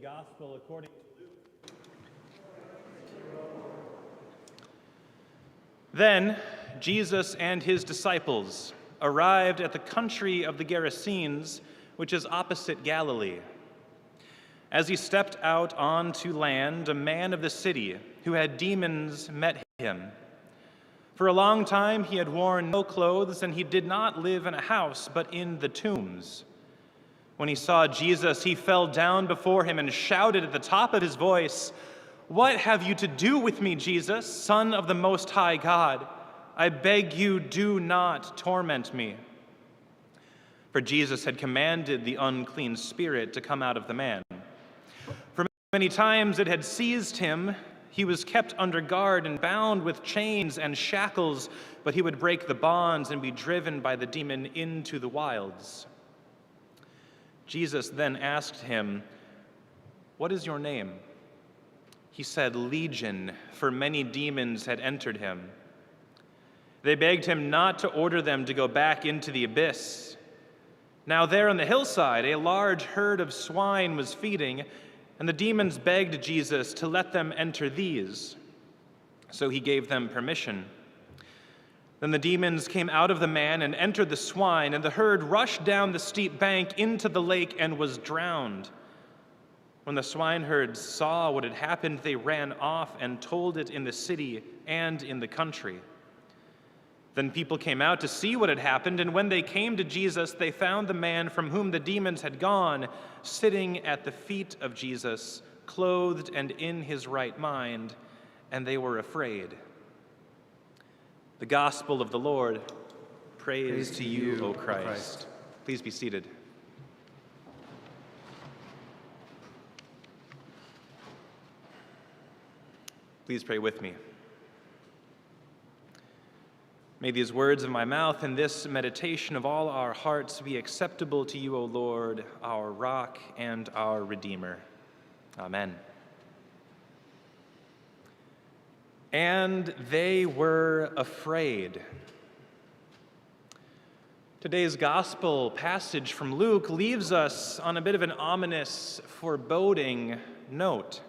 Gospel according to Luke. Then Jesus and his disciples arrived at the country of the Gerasenes, which is opposite Galilee. As he stepped out onto land, a man of the city who had demons met him. For a long time he had worn no clothes, and he did not live in a house, but in the tombs. When he saw Jesus, he fell down before him and shouted at the top of his voice, "What have you to do with me, Jesus, Son of the Most High God? I beg you, do not torment me." For Jesus had commanded the unclean spirit to come out of the man. For many times it had seized him. He was kept under guard and bound with chains and shackles, but he would break the bonds and be driven by the demon into the wilds. Jesus then asked him, "What is your name?" He said, "Legion," for many demons had entered him. They begged him not to order them to go back into the abyss. Now there on the hillside, a large herd of swine was feeding, and the demons begged Jesus to let them enter these. So he gave them permission. Then the demons came out of the man and entered the swine, and the herd rushed down the steep bank into the lake and was drowned. When the swineherds saw what had happened, they ran off and told it in the city and in the country. Then people came out to see what had happened, and when they came to Jesus, they found the man from whom the demons had gone sitting at the feet of Jesus, clothed and in his right mind, and they were afraid. The Gospel of the Lord. Praise to you, O Christ. Please be seated. Please pray with me. May these words of my mouth and this meditation of all our hearts be acceptable to you, O Lord, our rock and our Redeemer. Amen. And they were afraid. Today's gospel passage from Luke leaves us on a bit of an ominous, foreboding note,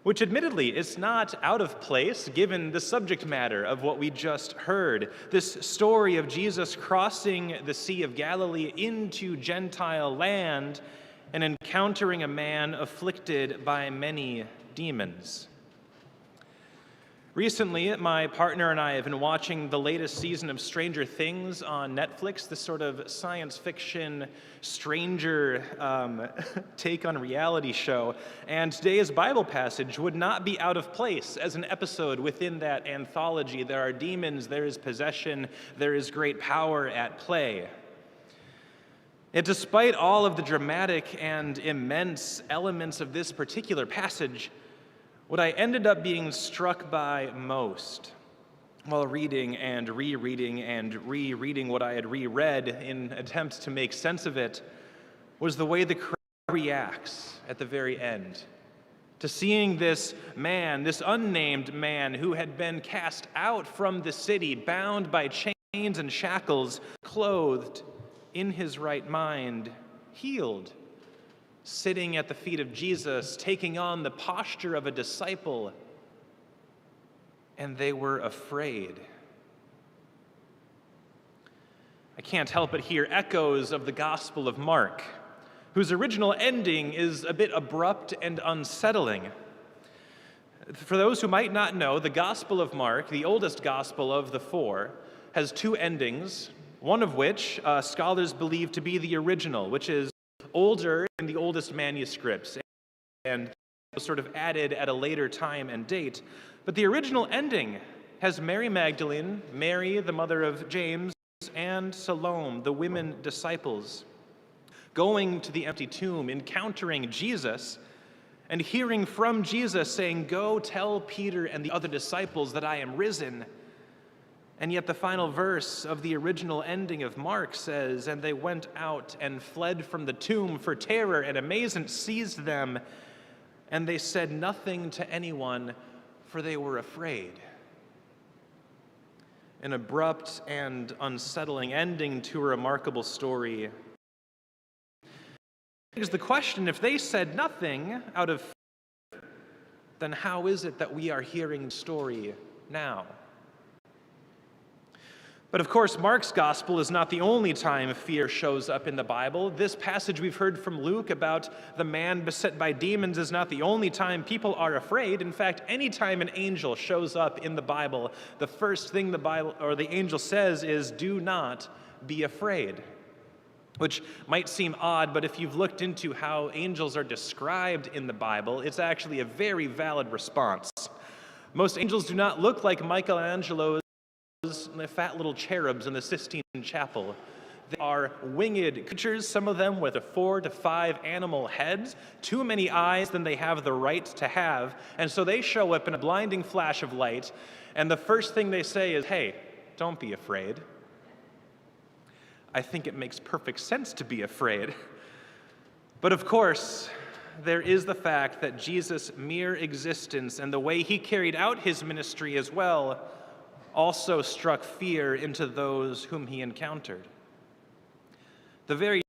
which admittedly is not out of place given the subject matter of what we just heard. This story of Jesus crossing the Sea of Galilee into Gentile land and encountering a man afflicted by many demons. Recently, my partner and I have been watching the latest season of Stranger Things on Netflix, this sort of science fiction stranger take on reality show. And today's Bible passage would not be out of place as an episode within that anthology. There are demons, there is possession, there is great power at play. And despite all of the dramatic and immense elements of this particular passage, what I ended up being struck by most while reading and rereading what I had reread in attempts to make sense of it was the way the crowd reacts at the very end to seeing this man, this unnamed man who had been cast out from the city, bound by chains and shackles, clothed in his right mind, healed, sitting at the feet of Jesus, taking on the posture of a disciple, and they were afraid. I can't help but hear echoes of the Gospel of Mark, whose original ending is a bit abrupt and unsettling. For those who might not know, the Gospel of Mark, the oldest gospel of the four, has two endings, one of which scholars believe to be the original, which is older than the oldest manuscripts, and was sort of added at a later time and date. But the original ending has Mary Magdalene, Mary, the mother of James, and Salome, the women disciples, going to the empty tomb, encountering Jesus, and hearing from Jesus saying, "Go tell Peter and the other disciples that I am risen." And yet the final verse of the original ending of Mark says, "And they went out and fled from the tomb, for terror and amazement seized them, and they said nothing to anyone, for they were afraid." An abrupt and unsettling ending to a remarkable story. begs the question, if they said nothing out of fear, then how is it that we are hearing the story now? But of course, Mark's gospel is not the only time fear shows up in the Bible. This passage we've heard from Luke about the man beset by demons is not the only time people are afraid. In fact, anytime an angel shows up in the Bible, the first thing the Bible or the angel says is, "Do not be afraid." Which might seem odd, but if you've looked into how angels are described in the Bible, it's actually a very valid response. Most angels do not look like Michelangelo's fat little cherubs in the Sistine Chapel. They are winged creatures, some of them with 4 to 5 animal heads, too many eyes than they have the right to have, and so they show up in a blinding flash of light, and the first thing they say is, "Hey, don't be afraid." I think it makes perfect sense to be afraid. But of course, there is the fact that Jesus' mere existence and the way he carried out his ministry as well also struck fear into those whom he encountered. The very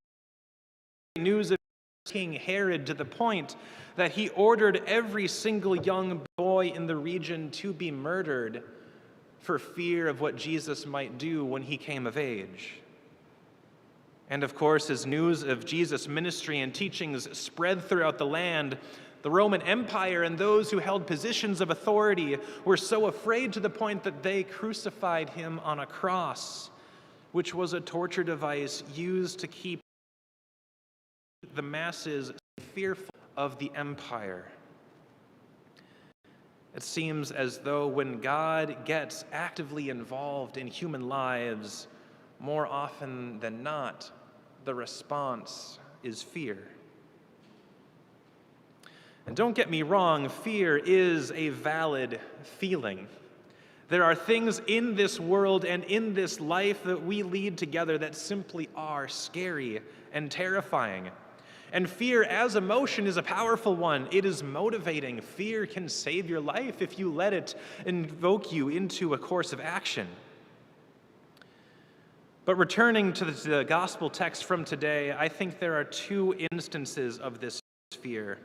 news of King Herod, to the point that he ordered every single young boy in the region to be murdered for fear of what Jesus might do when he came of age. And of course, as news of Jesus' ministry and teachings spread throughout the land, the Roman Empire and those who held positions of authority were so afraid to the point that they crucified him on a cross, which was a torture device used to keep the masses fearful of the empire. It seems as though when God gets actively involved in human lives, more often than not, the response is fear. And don't get me wrong, fear is a valid feeling. There are things in this world and in this life that we lead together that simply are scary and terrifying. And fear as emotion is a powerful one. It is motivating. Fear can save your life if you let it invoke you into a course of action. But returning to the gospel text from today, I think there are 2 instances of this fear,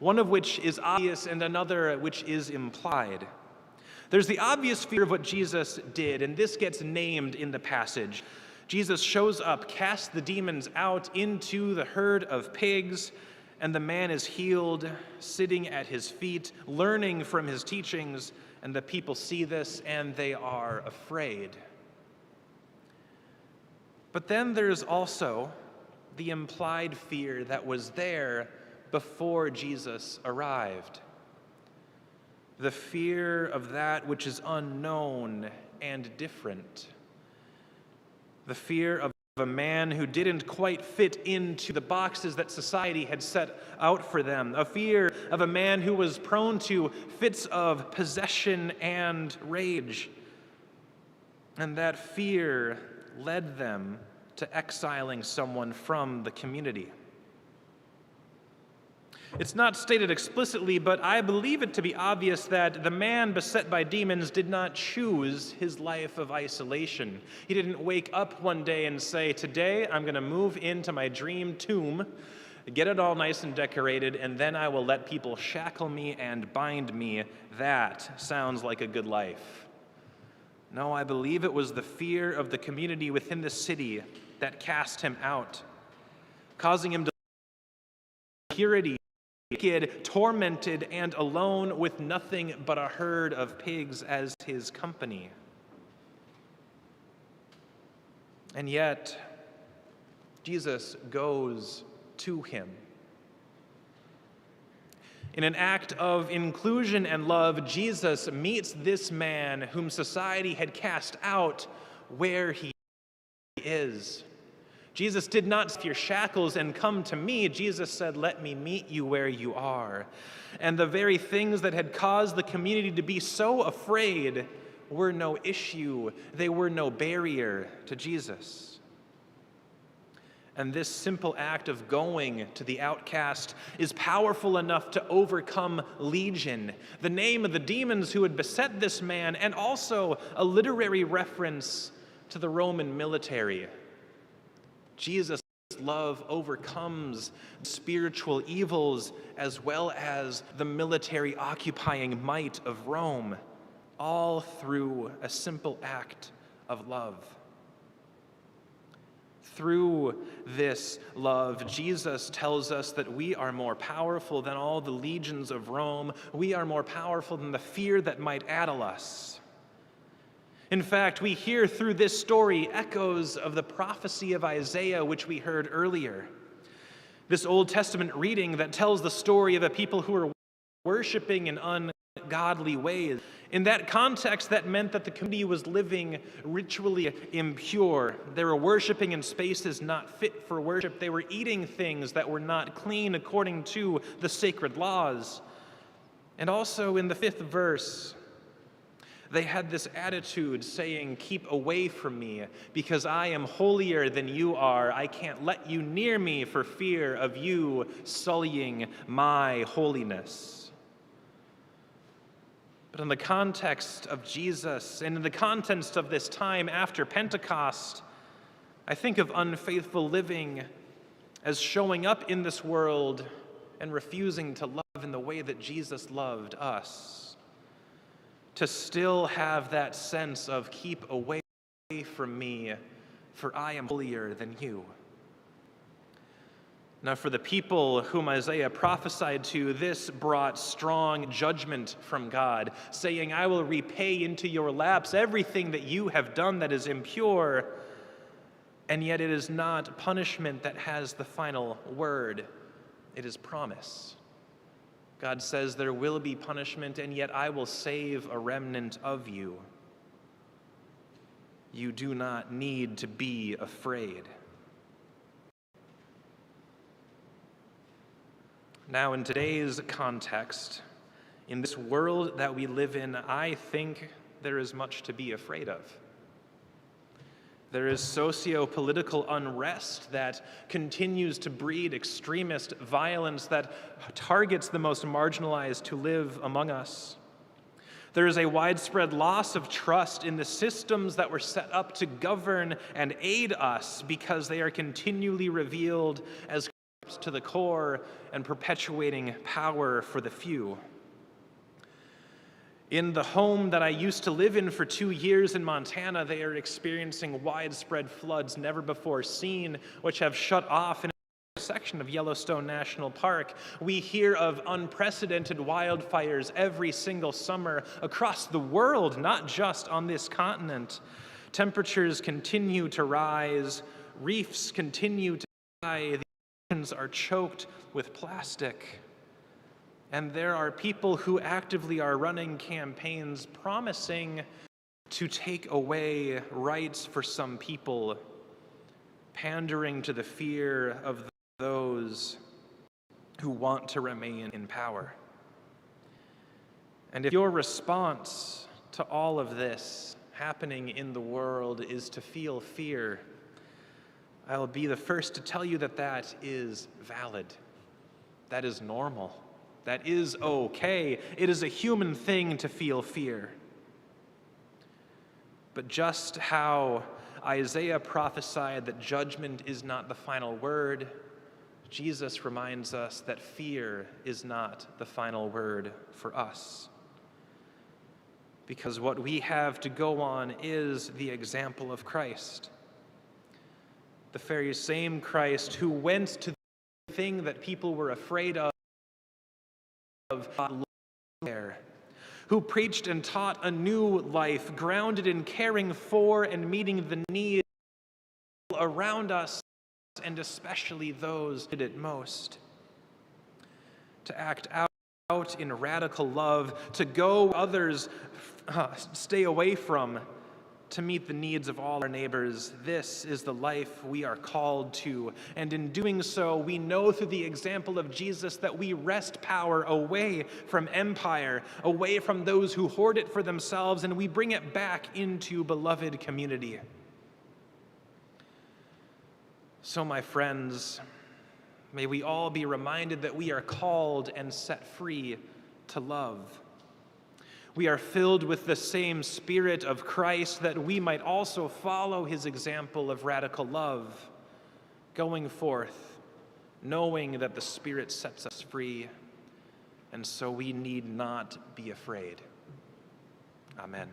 one of which is obvious and another which is implied. There's the obvious fear of what Jesus did, and this gets named in the passage. Jesus shows up, casts the demons out into the herd of pigs, and the man is healed, sitting at his feet, learning from his teachings, and the people see this and they are afraid. But then there's also the implied fear that was there before Jesus arrived. The fear of that which is unknown and different. The fear of a man who didn't quite fit into the boxes that society had set out for them. A fear of a man who was prone to fits of possession and rage. And that fear led them to exiling someone from the community. It's not stated explicitly, but I believe it to be obvious that the man beset by demons did not choose his life of isolation. He didn't wake up one day and say, "Today I'm going to move into my dream tomb, get it all nice and decorated, and then I will let people shackle me and bind me. That sounds like a good life." No, I believe it was the fear of the community within the city that cast him out, causing him to purity, naked, tormented, and alone with nothing but a herd of pigs as his company. And yet, Jesus goes to him. In an act of inclusion and love, Jesus meets this man whom society had cast out where he is. Jesus did not say, "Your shackles and come to me." Jesus said, "Let me meet you where you are." And the very things that had caused the community to be so afraid were no issue. They were no barrier to Jesus. And this simple act of going to the outcast is powerful enough to overcome Legion, the name of the demons who had beset this man, and also a literary reference to the Roman military. Jesus Jesus' love overcomes spiritual evils as well as the military occupying might of Rome, all through a simple act of love. Through this love, Jesus tells us that we are more powerful than all the legions of Rome. We are more powerful than the fear that might addle us. In fact, we hear through this story echoes of the prophecy of Isaiah, which we heard earlier. This Old Testament reading that tells the story of a people who are worshiping in ungodly ways. In that context, that meant that the community was living ritually impure. They were worshiping in spaces not fit for worship. They were eating things that were not clean according to the sacred laws. And also in the 5th verse, they had this attitude saying, "Keep away from me, because I am holier than you are. I can't let you near me for fear of you sullying my holiness." But in the context of Jesus, and in the context of this time after Pentecost, I think of unfaithful living as showing up in this world and refusing to love in the way that Jesus loved us. To still have that sense of keep away from me, for I am holier than you. Now, for the people whom Isaiah prophesied to, this brought strong judgment from God, saying, "I will repay into your laps everything that you have done that is impure." And yet it is not punishment that has the final word. It is promise. God says there will be punishment, and yet I will save a remnant of you. You do not need to be afraid. Now, in today's context, in this world that we live in, I think there is much to be afraid of. There is socio-political unrest that continues to breed extremist violence that targets the most marginalized who live among us. There is a widespread loss of trust in the systems that were set up to govern and aid us because they are continually revealed as to the core and perpetuating power for the few. In the home that I used to live in for 2 years in Montana, they are experiencing widespread floods never before seen, which have shut off an entire section of Yellowstone National Park. We hear of unprecedented wildfires every single summer across the world, not just on this continent. Temperatures continue to rise, reefs continue to die, the oceans are choked with plastic. And there are people who actively are running campaigns promising to take away rights for some people, pandering to the fear of those who want to remain in power. And if your response to all of this happening in the world is to feel fear, I'll be the first to tell you that that is valid. That is normal. That is okay. It is a human thing to feel fear. But just how Isaiah prophesied that judgment is not the final word, Jesus reminds us that fear is not the final word for us. Because what we have to go on is the example of Christ. The very same Christ who went to the thing that people were afraid of, who preached and taught a new life grounded in caring for and meeting the needs around us, and especially those who needed it most. To act out in radical love, to go where others stay away from, to meet the needs of all our neighbors. This is the life we are called to. And in doing so, we know through the example of Jesus that we wrest power away from empire, away from those who hoard it for themselves, and we bring it back into beloved community. So, my friends, may we all be reminded that we are called and set free to love. We are filled with the same Spirit of Christ that we might also follow his example of radical love. going forth, knowing that the Spirit sets us free, and so we need not be afraid. Amen.